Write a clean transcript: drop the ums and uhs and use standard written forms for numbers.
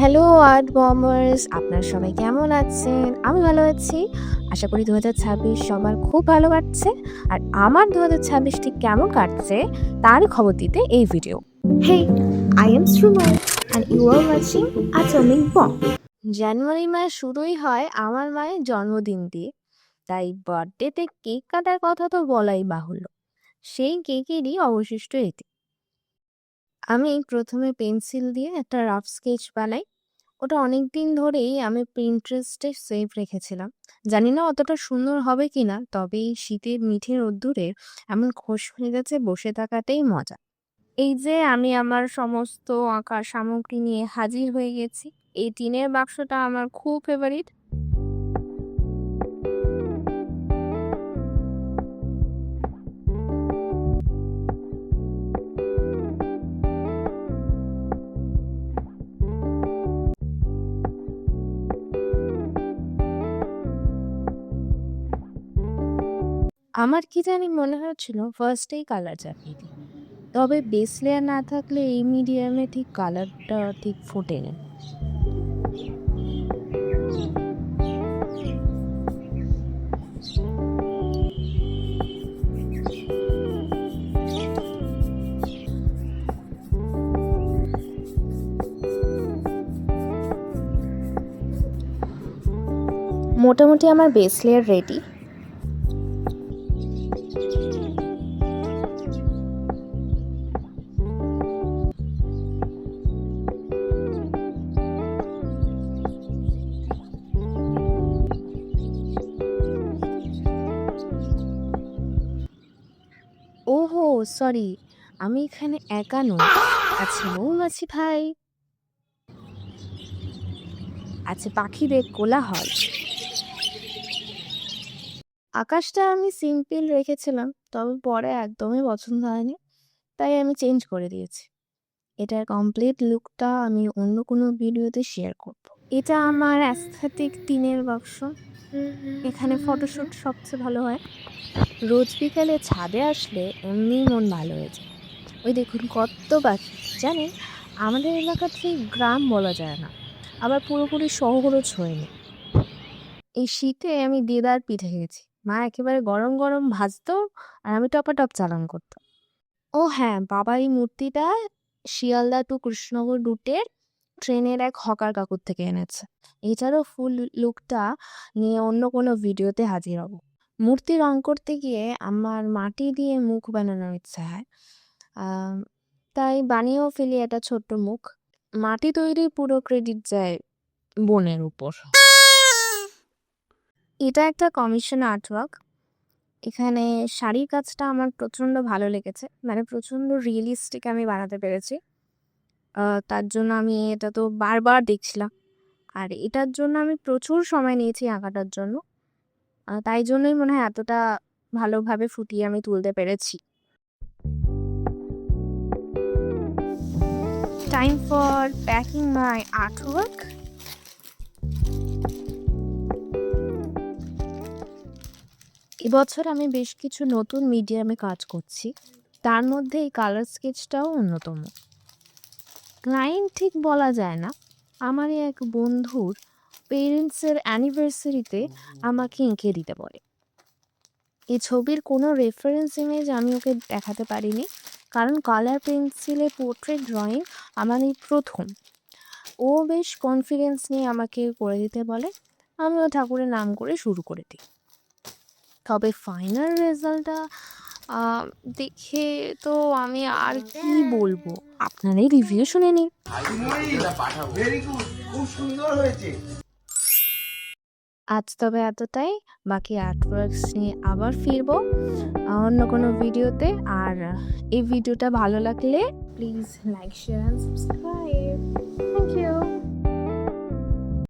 Hello art বমার্স, আপনারা সবাই কেমন আছেন? আমি ভালো আছি। আশা করি ২০২৬ সবার খুব ভালো কাটছে। আর আমার ২০২৬ ঠিক কেমন কাটছে তারই খবর দিতে এই video. Hey, I am Srumar and you are watching Atomic Bomb. জানুয়ারি মাস শুরুই হয় আমার মায়ের জন্মদিন দিয়ে, তাই বার্থডেতে কেক কাটার কথা তো বলাই বাহুল্য। সেই কেকেরই অবশিষ্ট এটি। আমি প্রথমে পেন্সিল দিয়ে একটা রাফ স্কেচ বানাই। ওটা অনেকদিন ধরেই আমি পিন্টারেস্টে সেভ রেখেছিলাম। জানি না অতটা সুন্দর হবে কিনা, তবে এই শীতের মিঠে রোদ্দুরে এমন খোশ মেজাজে বসে থাকাটাই মজা। এই যে আমি আমার সমস্ত আঁকার সামগ্রী নিয়ে হাজির হয়ে গেছি। এই টিনের বাক্সটা আমার খুব ফেভারিট। আমার কি জানি মনে হচ্ছিল ফার্স্টেই কালার চাপিয়ে দিই, তবে বেস লেয়ার না থাকলে এই মিডিয়ামে ঠিক কালারটা ঠিক ফোটে না। মোটামুটি আমার বেস লেয়ার রেডি। ওহো, সরি, আমি এখানে একা নই, আছে মৌমাছি ভাই, আছে পাখিদের কোলাহল। আকাশটা আমি সিম্পল রেখেছিলাম, তবে পরে একদমই পছন্দ হয়নি, তাই আমি চেঞ্জ করে দিয়েছি। এটার কমপ্লিট লুকটা আমি অন্য কোনো ভিডিওতে শেয়ার করব। এটা আমার অ্যাস্থেটিক টিনের বাক্স। এখানে ফটোশ্যুট সবচেয়ে ভালো হয়। রোজ বিকালে ছাদে আসলে এমনিই মন ভালো হয়ে যায়। ওই দেখুন কত পাখি! জানেন, আমাদের এলাকা ঠিক গ্রাম বলা যায় না, আবার পুরোপুরি শহরও ছোঁয়নি। এই শীতে আমি দেদার পিঠে খেয়েছি। মা একেবারে গরম গরম ভাজতো, আর আমি টপাটপ চালান করতাম। ও হ্যাঁ, বাবা এই মূর্তিটা শিয়ালদা টু কৃষ্ণনগর রুটের ট্রেনের এক হকার কাকুর থেকে এনেছে। এটারও ফুল লুকটা নিয়ে অন্য কোনো ভিডিওতে হাজির হব। মূর্তি রং করতে গিয়ে আমার মাটি দিয়ে মুখ বানানোর ইচ্ছা হয়, আহ, তাই বানিয়েও ফেলি একটা ছোট্ট মুখ। মাটি তৈরির পুরো ক্রেডিট যায় বোনের উপর। এটা একটা কমিশন আর্টওয়ার্ক। এখানে শাড়ির কাজটা আমার প্রচণ্ড ভালো লেগেছে, মানে প্রচণ্ড রিয়েলিস্টিক আমি বানাতে পেরেছি। তার জন্য আমি এটা তো বারবার দেখছিলাম, আর এটার জন্য আমি প্রচুর সময় নিয়েছি আঁকাটার জন্য। তাই জন্যই মনে হয় এতটা ভালোভাবে ফুটিয়ে আমি তুলতে পেরেছি। Time for packing my artwork. এবছর আমি বেশ কিছু নতুন মিডিয়ামে কাজ করছি, তার মধ্যে এই কালার স্কেচটাও অন্যতম। ক্লায়েন্ট ঠিক বলা যায় না, আমারই এক বন্ধুর পেরেন্টসের অ্যানিভার্সারিতে আমাকে এঁকে দিতে বলে। এই ছবির কোনো রেফারেন্স ইমেজ আমি ওকে দেখাতে পারিনি, কারণ কালার পেন্সিলে পোর্ট্রেট ড্রয়িং আমার এই প্রথম। ও বেশ কনফিডেন্স নিয়ে আমাকে করে দিতে বলে, আমিও ঠাকুরের নাম করে শুরু করে দিই। তবে ফাইনাল রেজাল্টটা দেখে তো আমি আর কি বলবো, আপনারাই রিভিউ শুনে নিন। আজ তবে এতটাই। বাকি আর্টওয়ার্কস নিয়ে আবার ফিরবো অন্য কোনো ভিডিওতে। আর এই ভিডিওটা ভালো লাগলে please like, share and subscribe. Thank you.